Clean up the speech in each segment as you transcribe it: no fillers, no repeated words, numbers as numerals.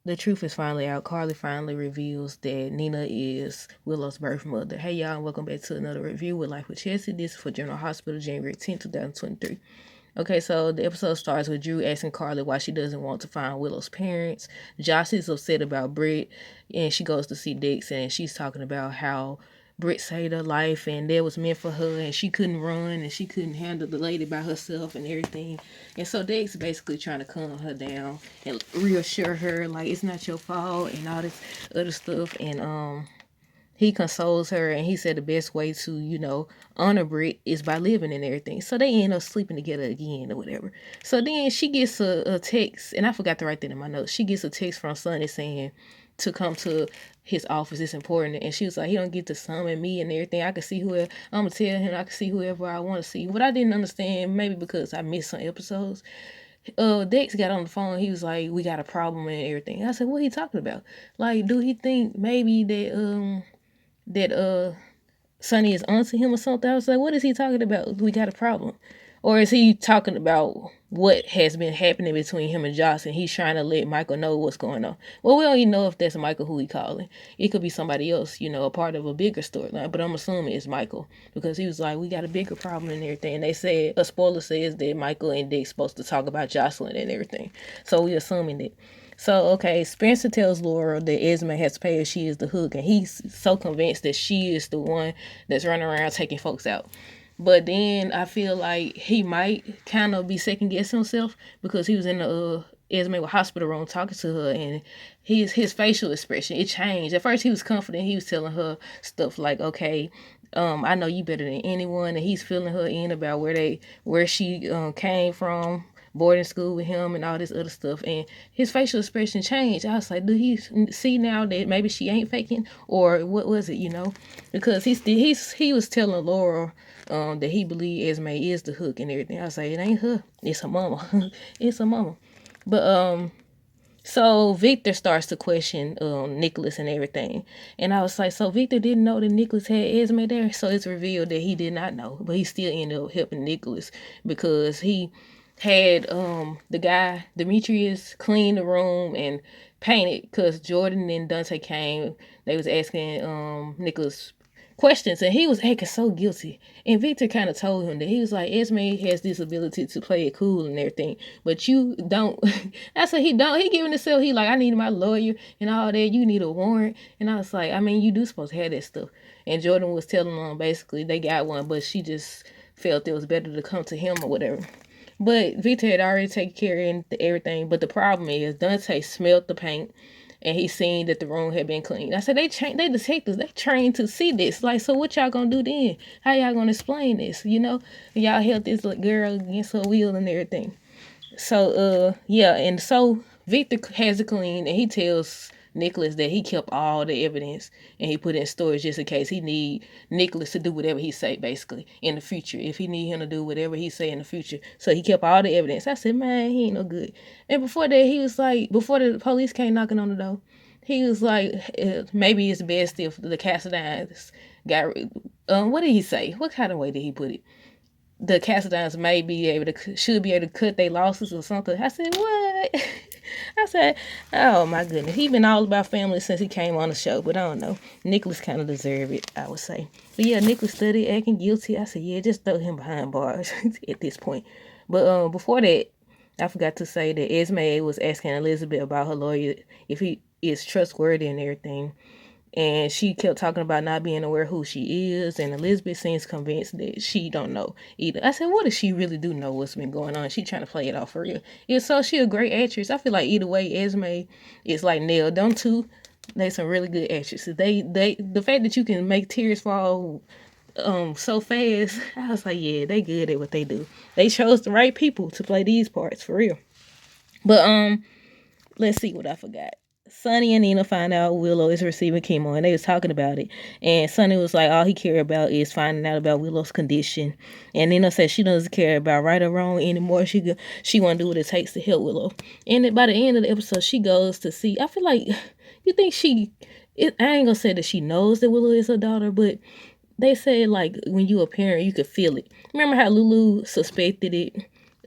the truth is finally out. Carly finally reveals that Nina is Willow's birth mother. Hey y'all, and welcome back to another review with Life with Chelsea. This is for General Hospital, January 10th, 2023. Okay, so the episode starts with Drew asking Carly why she doesn't want to find Willow's parents. Joss is upset about Britt, and she goes to see Dix, and she's talking about how Britt saved her life and that was meant for her, and she couldn't run and she couldn't handle the lady by herself and everything. And so Dix basically trying to calm her down and reassure her like it's not your fault and all this other stuff. And he consoles her and he said the best way to, honor Britt is by living and everything. So they end up sleeping together again or whatever. So then she gets a text, and I forgot to write that in my notes. She gets a text from Sonny saying to come to his office. It's important. And she was like, he don't get to summon me and everything. I can see whoever, I'm going to tell him I can see whoever I want to see. What I didn't understand, maybe because I missed some episodes, Dex got on the phone. He was like, we got a problem and everything. I said, what he talking about? Like, do he think maybe that Sonny is onto him or something? I was like, what is he talking about? We got a problem. Or is he talking about what has been happening between him and Joss and he's trying to let Michael know what's going on? Well, we don't even know if that's Michael who he calling. It could be somebody else, a part of a bigger storyline, but I'm assuming it's Michael because he was like, we got a bigger problem and everything. And they said, a spoiler says that Michael and Dick's supposed to talk about Jocelyn and everything. So we assuming that. So, okay, Spencer tells Laura that Esme has paid her, she is the hook, and he's so convinced that she is the one that's running around taking folks out. But then I feel like he might kind of be second guessing himself because he was in the Esme hospital room talking to her, and his facial expression, it changed. At first he was confident, he was telling her stuff like, okay, I know you better than anyone, and he's filling her in about where she came from, boarding school with him and all this other stuff, and his facial expression changed. I was like, do he see now that maybe she ain't faking, or what was it, because he was telling Laura that he believed Esme is the hook and everything. I was like, it ain't her, it's her mama. It's her mama. But so Victor starts to question Nicholas and everything. And I was like, so Victor didn't know that Nicholas had Esme there? So it's revealed that he did not know, but he still ended up helping Nicholas because he had the guy Demetrius clean the room and paint it because Jordan and Dante came. They was asking Nicholas questions and he was acting so guilty. And Victor kind of told him that he was like, Esme has this ability to play it cool and everything, but you don't. I said he don't. He giving himself, he like, I need my lawyer and all that. You need a warrant. And I was like, I mean, you do supposed to have that stuff. And Jordan was telling them basically they got one, but she just felt it was better to come to him or whatever. But Victor had already taken care of everything. But the problem is Dante smelled the paint and he seen that the room had been cleaned. I said, they detectives, they trained to see this. Like, so what y'all gonna do then? How y'all gonna explain this? Y'all held this girl against her will and everything. So, yeah, and so Victor has it clean and he tells Nicholas that he kept all the evidence and he put it in storage just in case he need Nicholas to do whatever he say basically in the future, if he need him to do whatever he say in the future. So he kept all the evidence. I said, man, he ain't no good. And before that, he was like, before the police came knocking on the door, he was like, maybe it's best if the Cassadines got, what did he say? What kind of way did he put it? The Cassadines should be able to cut their losses or something. I said, what? I said, oh my goodness. He been all about family since he came on the show, but I don't know. Nicholas kind of deserved it, I would say. But yeah, Nicholas studied acting guilty. I said, yeah, just throw him behind bars at this point. But before that, I forgot to say that Esme was asking Elizabeth about her lawyer, if he is trustworthy and everything. And she kept talking about not being aware who she is, and Elizabeth seems convinced that she don't know either. I said, what if she really do know what's been going on? She trying to play it off for real. Yeah, so she a great actress. I feel like either way, Esme is like nailed. Them two, they some really good actresses. The fact that you can make tears fall so fast, I was like, yeah, they good at what they do. They chose the right people to play these parts for real. But let's see what I forgot. Sonny and Nina find out Willow is receiving chemo, and they was talking about it. And Sonny was like, all he care about is finding out about Willow's condition. And Nina said she doesn't care about right or wrong anymore. She want to do what it takes to help Willow. And by the end of the episode, she goes to see. I feel like you think I ain't gonna say that she knows that Willow is her daughter, but they say like when you a parent, you could feel it. Remember how Lulu suspected it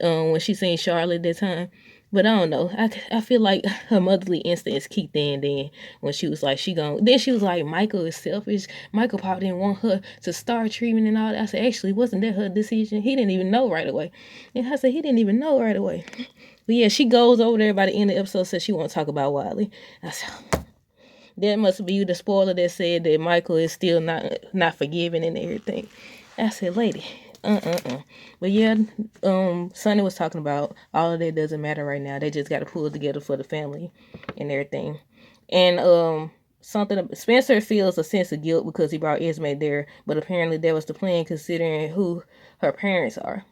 when she seen Charlotte that time? But I don't know. I feel like her motherly instincts kicked in then when she was like, then she was like, Michael is selfish. Michael probably didn't want her to start treatment and all that. I said, actually, wasn't that her decision? He didn't even know right away. And I said, he didn't even know right away. But yeah, she goes over there by the end of the episode, says she won't talk about Wiley. I said, that must be the spoiler that said that Michael is still not forgiving and everything. I said, lady, But yeah, Sonny was talking about all of that doesn't matter right now. They just got to pull it together for the family and everything. And something Spencer feels a sense of guilt because he brought Esme there, but apparently that was the plan considering who her parents are.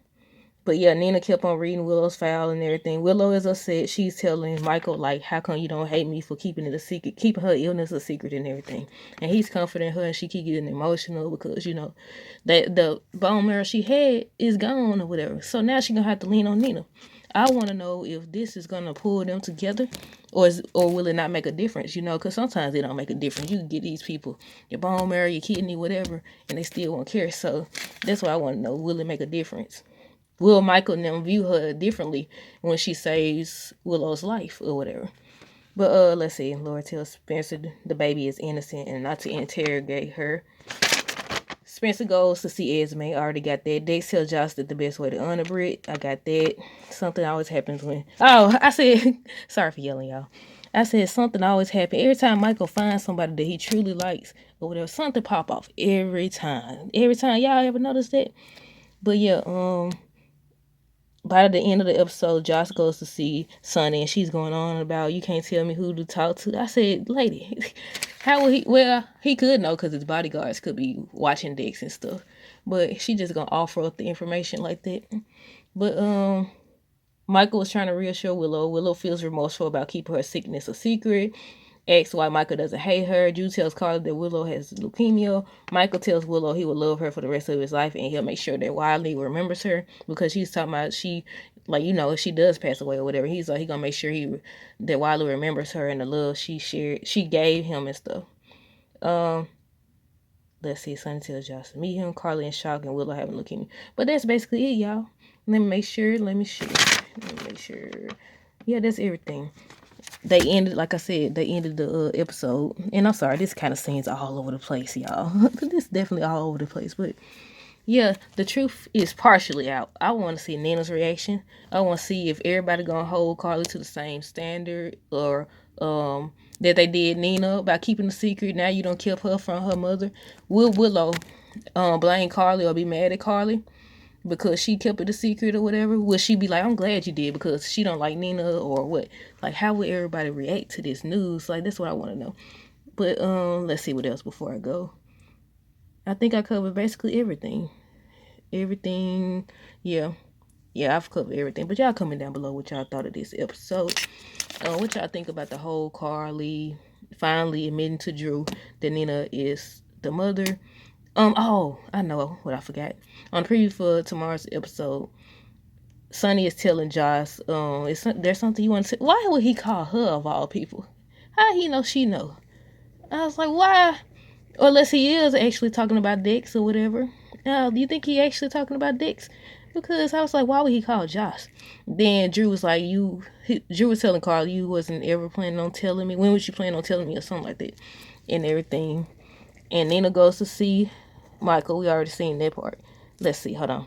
But yeah, Nina kept on reading Willow's file and everything. Willow is upset. She's telling Michael, like, how come you don't hate me for keeping it a secret, keeping her illness a secret and everything. And he's comforting her and she keep getting emotional because, that the bone marrow she had is gone or whatever. So now she's gonna have to lean on Nina. I want to know if this is gonna pull them together, or will it not make a difference? Because sometimes it don't make a difference. You can get these people your bone marrow, your kidney, whatever, and they still won't care. So that's why I want to know: will it make a difference? Will Michael and them view her differently when she saves Willow's life or whatever? But let's see. Laura tells Spencer the baby is innocent and not to interrogate her. Spencer goes to see Esme. I already got that. Dex tells Josh that the best way to honor Brit. I got that. Something always happens when. Oh, I said. Sorry for yelling, y'all. I said something always happens. Every time Michael finds somebody that he truly likes or whatever, something pop off. Every time. Every time. Y'all ever notice that? But yeah, by the end of the episode, Josh goes to see Sonny, and she's going on about, you can't tell me who to talk to. I said, lady, how would he? Well, he could know because his bodyguards could be watching Dex and stuff. But she just gonna offer up the information like that. But Michael was trying to reassure Willow. Willow feels remorseful about keeping her sickness a secret. Asks why Michael doesn't hate her. Drew tells Carly that Willow has leukemia. Michael tells Willow he will love her for the rest of his life and he'll make sure that Wiley remembers her because she's talking about if she does pass away or whatever, he's like, he gonna make sure that Wiley remembers her and the love she gave him and stuff. Let's see, Sonny tells Josh to meet him. Carly in shock and Willow having leukemia. But that's basically it, y'all. Let me make sure. Yeah, that's everything. They ended, like I said, the episode. And I'm sorry, this kind of seems all over the place, y'all. This is definitely all over the place. But yeah, the truth is partially out. I want to see Nina's reaction. I want to see if everybody gonna hold Carly to the same standard, or that they did Nina by keeping the secret. Now you don't keep her from her mother. Will Willow blame Carly or be mad at Carly because she kept it a secret or whatever? Will she be like, I'm glad you did because she don't like Nina, or what? Like, how would everybody react to this news? Like, that's what I want to know. But let's see what else before I go. I think I covered basically everything. Yeah. I've covered everything. But y'all comment down below what y'all thought of this episode. What y'all think about the whole Carly finally admitting to Drew that Nina is the mother? I know what I forgot. On the preview for tomorrow's episode, Sonny is telling Josh, is there something you want to say? Why would he call her of all people? How he know she know? I was like, why? Or unless he is actually talking about Dex or whatever. Do you think he actually talking about Dex? Because I was like, why would he call Josh? Then Drew was like, Drew was telling Carl, you wasn't ever planning on telling me. When was you planning on telling me, or something like that, and everything. And Nina goes to see Michael. We already seen that part. Let's see. Hold on.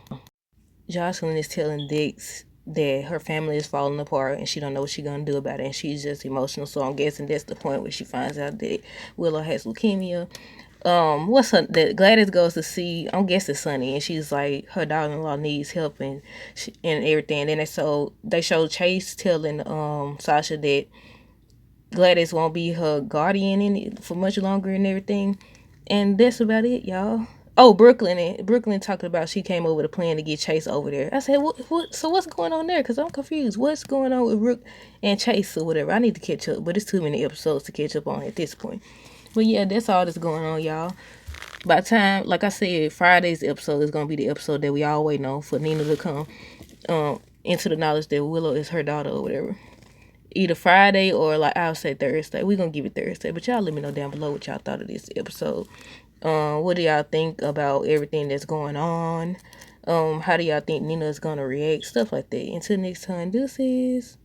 Jocelyn is telling Dex that her family is falling apart and she don't know what she's gonna do about it, and she's just emotional. So I'm guessing that's the point where she finds out that Willow has leukemia. That Gladys goes to see, I'm guessing Sonny, and she's like, her daughter-in-law needs help and everything. And then they show Chase telling Sasha that Gladys won't be her guardian for much longer and everything. And that's about it, y'all. Oh, Brooklyn talking about she came over with a plan to get Chase over there. I said, what? So what's going on there? Because I'm confused. What's going on with Brooke and Chase or whatever? I need to catch up, but it's too many episodes to catch up on at this point. But yeah, that's all that's going on, y'all. By the time, like I said, Friday's episode is going to be the episode that we all waiting on for Nina to come into the knowledge that Willow is her daughter or whatever. Either Friday or, like, I'll say Thursday. We're going to give it Thursday. But y'all let me know down below what y'all thought of this episode. What do y'all think about everything that's going on? How do y'all think Nina is going to react? Stuff like that. Until next time, deuces.